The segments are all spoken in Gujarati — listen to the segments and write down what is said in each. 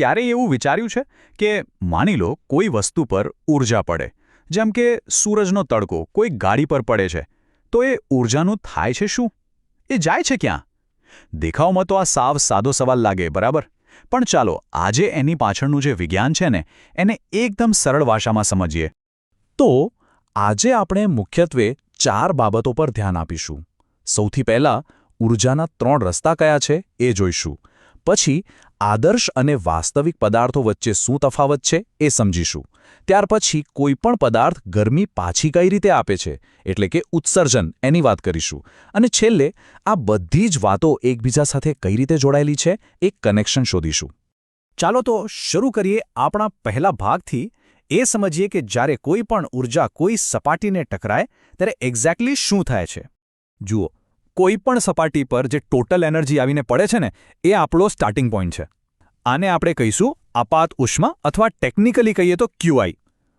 ક્યારેય એવું વિચાર્યું છે કે માની લો કોઈ વસ્તુ પર ઊર્જા પડે, જેમ કે સૂરજનો તડકો કોઈ ગાડી પર પડે છે, તો એ ઊર્જાનું થાય છે શું? એ જાય છે ક્યાં? દેખાવમાં તો આ સાવ સાદો સવાલ લાગે, બરાબર? પણ ચાલો આજે એની પાછળનું જે વિજ્ઞાન છે ને એને એકદમ સરળ ભાષામાં સમજીએ. તો આજે આપણે મુખ્યત્વે 4 બાબતો પર ધ્યાન આપીશું. સૌથી પહેલાં ઊર્જાના 3 રસ્તા કયા છે એ જોઈશું. પછી આદર્શ અને વાસ્તવિક પદાર્થો વચ્ચે શું તફાવત છે એ સમજીશું. ત્યાર પછી કોઈપણ પદાર્થ ગરમી પાછી કઈ રીતે આપે છે, એટલે કે ઉત્સર્જન, એની વાત કરીશું. અને છેલ્લે આ બધી જ વાતો એકબીજા સાથે કઈ રીતે જોડાયેલી છે એક કનેક્શન શોધીશું. ચાલો તો શરૂ કરીએ આપણા પહેલા ભાગથી. એ સમજીએ કે જ્યારે કોઈ પણ ઊર્જા કોઈ સપાટીને ટકરાય ત્યારે એક્ઝેક્ટલી શું થાય છે. જુઓ, કોઈ પણ સપાટી પર જે ટોટલ એનર્જી આવીને પડે છે ને એ આપણો સ્ટાર્ટિંગ પોઈન્ટ છે. આને આપણે કહીશું આપાત ઉષ્મા, અથવા ટેકનિકલી કહીએ તો QI.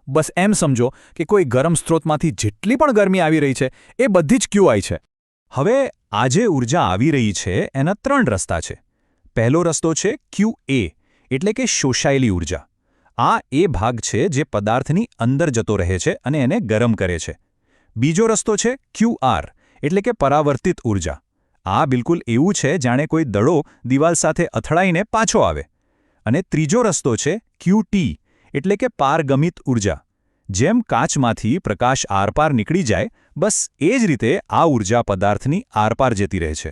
બસ એમ સમજો કે કોઈ ગરમ સ્ત્રોતમાંથી જેટલી પણ ગરમી આવી રહી છે એ બધી જ QI છે. હવે આ જે ઊર્જા આવી રહી છે એના 3 રસ્તા છે. પહેલો રસ્તો છે QA, એટલે કે શોષાયેલી ઊર્જા. આ એ ભાગ છે જે પદાર્થની અંદર જતો રહે છે અને એને ગરમ કરે છે. બીજો રસ્તો છે QR, એટલે કે પરાવર્તિત ઊર્જા. આ બિલકુલ એવું છે જાણે કોઈ દડો દિવાલ સાથે અથડાઈને પાછો આવે. અને ત્રીજો રસ્તો છે QT, એટલે કે પારગમિત ઊર્જા. જેમ કાચમાંથી પ્રકાશ આરપાર નીકળી જાય, બસ એ જ રીતે આ ઊર્જા પદાર્થની આરપાર જતી રહે છે.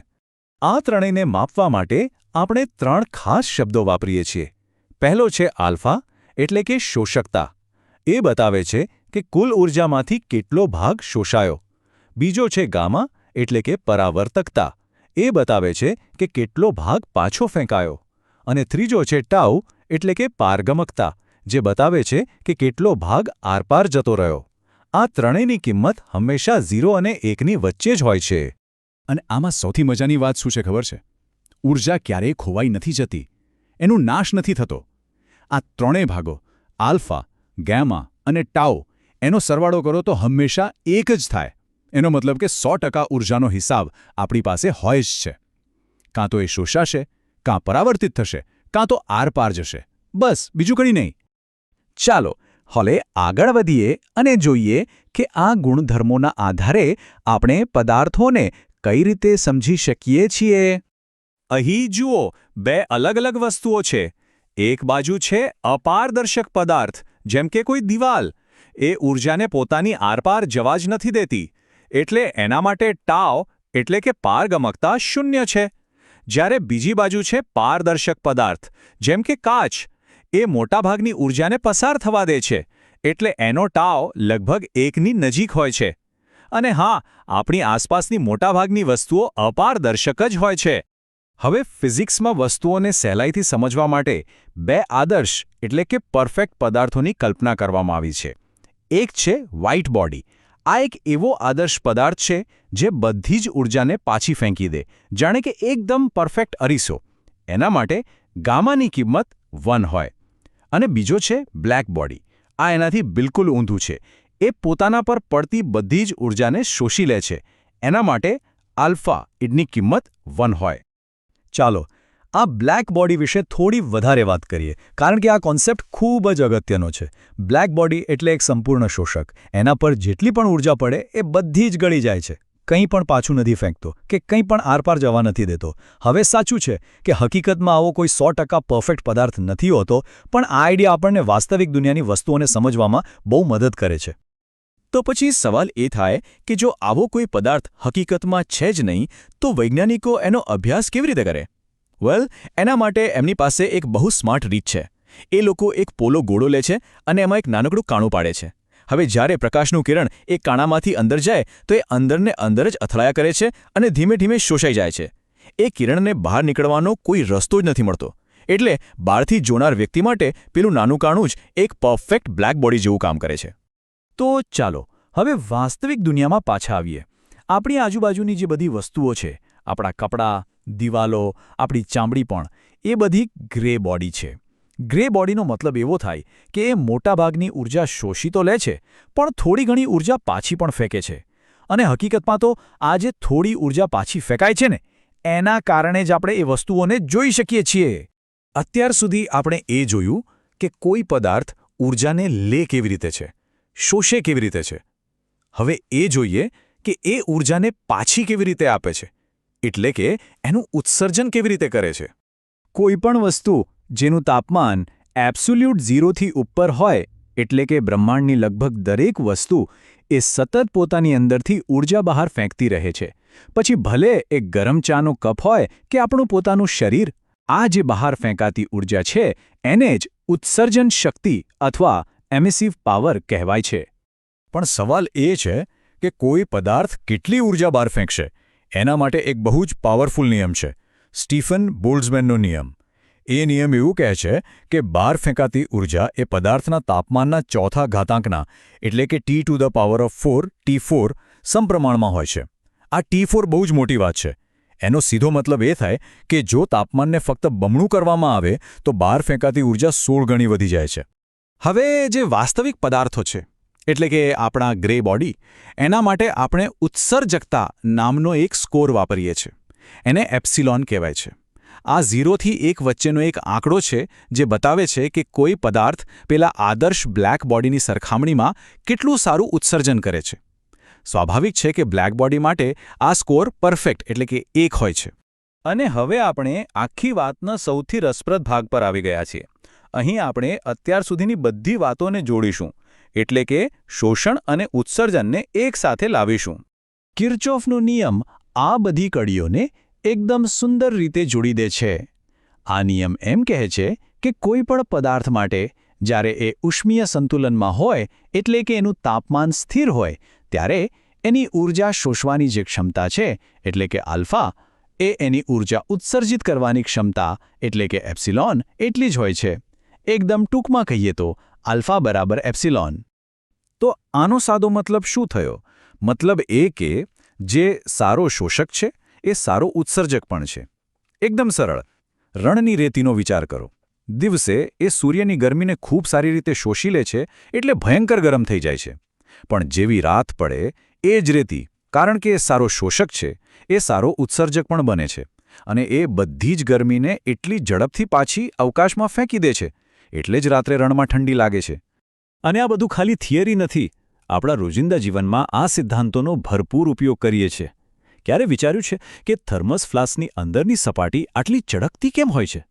આ ત્રણેયને માપવા માટે આપણે 3 ખાસ શબ્દો વાપરીએ છીએ. પહેલો છે આલ્ફા, એટલે કે શોષકતા. એ બતાવે છે કે કુલ ઊર્જામાંથી કેટલો ભાગ શોષાયો. બીજો છે ગામા, એટલે કે પરાવર્તકતા. એ બતાવે છે કે કેટલો ભાગ પાછો ફેંકાયો. અને ત્રીજો છે ટાઉ, એટલે કે પારગમકતા, જે બતાવે છે કે કેટલો ભાગ આરપાર જતો રહ્યો. આ ત્રણેયની કિંમત હંમેશા 0 અને 1ની વચ્ચે જ હોય છે. અને આમાં સૌથી મજાની વાત શું છે ખબર છે? ઊર્જા ક્યારેય ખોવાઈ નથી જતી, એનું નાશ નથી થતો. આ ત્રણેય ભાગો આલ્ફા, ગેમા અને ટાઉ એનો સરવાળો કરો તો હંમેશા એક જ થાય. એનો મતલબ કે 100% ઊર્જાનો હિસાબ આપણી પાસે હોય જ છે. કાં તો એ શોષાશે, કાં પરાવર્તિત થશે, કાં તો આરપાર જશે. બસ બીજું કંઈ નહીં. ચાલો હવે આગળ વધીએ અને જોઈએ કે આ ગુણધર્મોના આધારે આપણે પદાર્થોને કઈ રીતે સમજી શકીએ છીએ. અહીં જુઓ, 2 અલગ અલગ વસ્તુઓ છે. એક બાજુ છે અપારદર્શક પદાર્થ, જેમ કે કોઈ દિવાલ. એ ઊર્જાને પોતાની આરપાર જવા જ નથી દેતી. એટલે એના માટે ટાવ, એટલે કે પારગમકતા 0 છે. જ્યારે બીજી બાજુ છે પારદર્શક પદાર્થ, જેમ કે કાચ. એ મોટાભાગની ઊર્જાને પસાર થવા દે છે. એટલે એનો ટાવ લગભગ 1ની નજીક હોય છે. અને હા, આપણી આસપાસની મોટાભાગની વસ્તુઓ અપારદર્શક જ હોય છે. હવે ફિઝિક્સમાં વસ્તુઓને સહેલાઈથી સમજવા માટે 2 આદર્શ, એટલે કે પરફેક્ટ પદાર્થોની કલ્પના કરવામાં આવી છે. એક છે વ્હાઇટ બોડી. આ એક એવો આદર્શ પદાર્થ છે જે બધી જ ઊર્જાને પાછી ફેંકી દે, જાણે કે એકદમ પરફેક્ટ અરીસો. એના માટે ગામાની કિંમત 1 હોય. અને બીજો છે બ્લેક બોડી. આ એનાથી બિલકુલ ઊંધું છે. એ પોતાના પર પડતી બધી જ ઊર્જાને શોષી લે છે. એના માટે આલ્ફા એની કિંમત 1 હોય. ચાલો આ બ્લેક બોડી વિશે થોડી વધારે વાત કરીએ, કારણ કે આ કોન્સેપ્ટ ખૂબ જ અગત્યનો છે. બ્લેક બોડી એટલે એક સંપૂર્ણ શોષક. એના પર જેટલી પણ ઊર્જા પડે એ બધી જ ગળી જાય છે. કંઈ પણ પાછું નથી ફેંકતો કે કંઈ પણ આરપાર જવા નથી દેતો. હવે સાચું છે કે હકીકતમાં આવો કોઈ 100% પરફેક્ટ પદાર્થ નથી હોતો, પણ આ આઈડિયા આપણને વાસ્તવિક દુનિયાની વસ્તુઓને સમજવામાં બહુ મદદ કરે છે. તો પછી સવાલ એ થાય કે જો આવો કોઈ પદાર્થ હકીકતમાં છે જ નહીં, તો વૈજ્ઞાનિકો એનો અભ્યાસ કેવી રીતે કરે? વેલ, એના માટે એમની પાસે એક બહુ સ્માર્ટ રીત છે. એ લોકો એક પોલો ગોળો લે છે અને એમાં એક નાનકડું કાણું પાડે છે. હવે જ્યારે પ્રકાશનું કિરણ એ કાણામાંથી અંદર જાય તો એ અંદરને અંદર જ અથડાયા કરે છે અને ધીમે ધીમે શોષાઈ જાય છે. એ કિરણને બહાર નીકળવાનો કોઈ રસ્તો જ નથી મળતો. એટલે બહારથી જોનાર વ્યક્તિ માટે પેલું નાનું કાણું જ એક પરફેક્ટ બ્લેક બોડી જેવું કામ કરે છે. તો ચાલો હવે વાસ્તવિક દુનિયામાં પાછા આવીએ. આપણી આજુબાજુની જે બધી વસ્તુઓ છે, આપણા કપડાં, દિવાલો, આપણી ચામડી પણ, એ બધી ગ્રે બોડી છે. ગ્રે બોડીનો મતલબ એવો થાય કે એ મોટાભાગની ઊર્જા શોષી તો લે છે, પણ થોડી ઘણી ઊર્જા પાછી પણ ફેંકે છે. અને હકીકતમાં તો આ જે થોડી ઊર્જા પાછી ફેંકાય છે ને, એના કારણે જ આપણે એ વસ્તુઓને જોઈ શકીએ છીએ. અત્યાર સુધી આપણે એ જોયું કે કોઈ પદાર્થ ઊર્જાને લે કેવી રીતે છે, શોષે કેવી રીતે છે. હવે એ જોઈએ કે એ ઊર્જાને પાછી કેવી રીતે આપે છે, એટલે કે એનું ઉત્સર્જન કેવી રીતે કરે છે. કોઈપણ વસ્તુ જેનું તાપમાન એબ્સોલ્યુટ ઝીરોથી ઉપર હોય, એટલે કે બ્રહ્માંડની લગભગ દરેક વસ્તુ એ સતત પોતાની અંદરથી ઊર્જા બહાર ફેંકતી રહે છે. પછી ભલે એક ગરમ ચાનો કપ હોય કે આપણું પોતાનું શરીર, આ જે બહાર ફેંકાતી ઊર્જા છે એને જ ઉત્સર્જન શક્તિ અથવા એમિસિવ પાવર કહેવાય છે. પણ સવાલ એ છે કે કોઈ પદાર્થ કેટલી ઊર્જા બહાર ફેંકશે. એના માટે એક બહુ જ પાવરફુલ નિયમ છે, સ્ટીફન બોલ્ટ્ઝમેનનો નિયમ. એ નિયમ એવું કહે છે કે બહાર ફેંકાતી ઊર્જા એ પદાર્થના તાપમાનના ચોથા ઘાતાંકના એટલે કે T⁴ T4 સમપ્રમાણમાં હોય છે. આ T4 બહુ જ મોટી વાત છે. એનો સીધો મતલબ એ થાય કે જો તાપમાનને ફક્ત બમણું કરવામાં આવે તો બહાર ફેંકાતી ઊર્જા 16 ગણી વધી જાય છે. હવે જે વાસ્તવિક પદાર્થો છે, એટલે કે આપણા ગ્રે બોડી, એના માટે આપણે ઉત્સર્જકતા નામનો એક સ્કોર વાપરીએ છીએ. એને એપ્સિલોન કહેવાય છે. આ 0 થી 1 વચ્ચેનો એક આંકડો છે જે બતાવે છે કે કોઈ પદાર્થ પેલા આદર્શ બ્લેક બોડીની સરખામણીમાં કેટલું સારું ઉત્સર્જન કરે છે. સ્વાભાવિક છે કે બ્લેક બોડી માટે આ સ્કોર પરફેક્ટ એટલે કે 1 હોય છે. અને હવે આપણે આખી વાતના સૌથી રસપ્રદ ભાગ પર આવી ગયા છીએ. અહીં આપણે અત્યાર સુધીની બધી વાતોને જોડીશું, એટલે કે શોષણ અને ઉત્સર્જનને એકસાથે લાવીશું. કિર્ચોફનો નિયમ આ બધી કડીઓને એકદમ સુંદર રીતે જોડી દે છે. આ નિયમ એમ કહે છે કે કોઈ પણ પદાર્થ માટે જ્યારે એ ઉષ્મીય સંતુલનમાં હોય, એટલે કે એનું તાપમાન સ્થિર હોય, ત્યારે એની ઊર્જા શોષવાની જે ક્ષમતા છે, એટલે કે આલ્ફા, એ એની ઊર્જા ઉત્સર્જિત કરવાની ક્ષમતા, એટલે કે એપ્સિલોન, એટલી જ હોય છે. એકદમ ટૂંકમાં કહીએ તો આલ્ફા બરાબર એપ્સિલોન. તો આનો સાદો મતલબ શું થયો? મતલબ એ કે જે સારો શોષક છે એ સારો ઉત્સર્જક પણ છે. એકદમ સરળ. રણની રેતીનો વિચાર કરો. દિવસે એ સૂર્યની ગરમીને ખૂબ સારી રીતે શોષી લે છે, એટલે ભયંકર ગરમ થઈ જાય છે. પણ જેવી રાત પડે એ જ રેતી, કારણ કે એ સારો શોષક છે, એ સારો ઉત્સર્જક પણ બને છે. અને એ બધી જ ગરમીને એટલી ઝડપથી પાછી અવકાશમાં ફેંકી દે છે, એટલે જ રાત્રે રણમાં ઠંડી લાગે છે. અને આ બધું ખાલી થિયરી નથી. આપણા રોજિંદા જીવનમાં આ સિદ્ધાંતોનો ભરપૂર ઉપયોગ કરીએ છીએ. ક્યારે વિચાર્યું છે કે થર્મસ ફ્લાસ્કની અંદરની સપાટી આટલી ચળકતી કેમ હોય છે?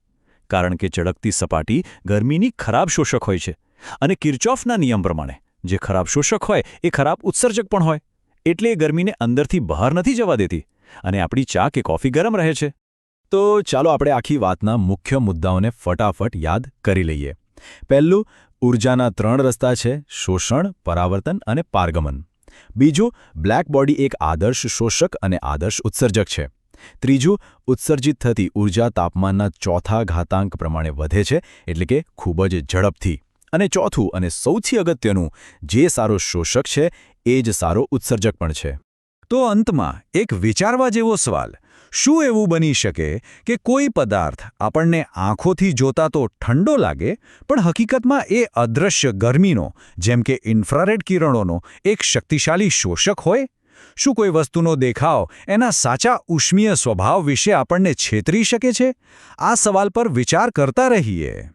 કારણ કે ચળકતી સપાટી ગરમીની ખરાબ શોષક હોય છે. અને કિર્ચોફના નિયમ પ્રમાણે જે ખરાબ શોષક હોય એ ખરાબ ઉત્સર્જક પણ હોય. એટલે એ ગરમીને અંદરથી બહાર નથી જવા દેતી અને આપણી ચા કે કોફી ગરમ રહે છે. તો ચાલો આપણે આખી વાતના મુખ્ય મુદ્દાઓને ફટાફટ યાદ કરી લઈએ. પહેલું, ઊર્જાના 3 રસ્તા છે: શોષણ, પરાવર્તન અને પારગમન. બીજું, બ્લેક બોડી એક આદર્શ શોષક અને આદર્શ ઉત્સર્જક છે. ત્રીજું, ઉત્સર્જિત થતી ઊર્જા તાપમાનના ચોથા ઘાતાંક પ્રમાણે વધે છે, એટલે કે ખૂબ જ ઝડપથી. અને ચોથું અને સૌથી અગત્યનું, જે સારો શોષક છે એ જ સારો ઉત્સર્જક પણ છે. તો અંતમાં એક વિચારવા જેવો સવાલ: શું એવું બની શકે કે કોઈ પદાર્થ આપણને આંખોથી જોતા તો ઠંડો લાગે, પણ હકીકતમાં એ અદૃશ્ય ગરમીનો, જેમ કે ઇન્ફ્રારેડ કિરણોનો એક શક્તિશાળી શોષક હોય? શું કોઈ વસ્તુનો દેખાવ એના સાચા ઉષ્મીય સ્વભાવ વિશે આપણને છેતરી શકે છે? આ સવાલ પર વિચાર કરતા રહીએ.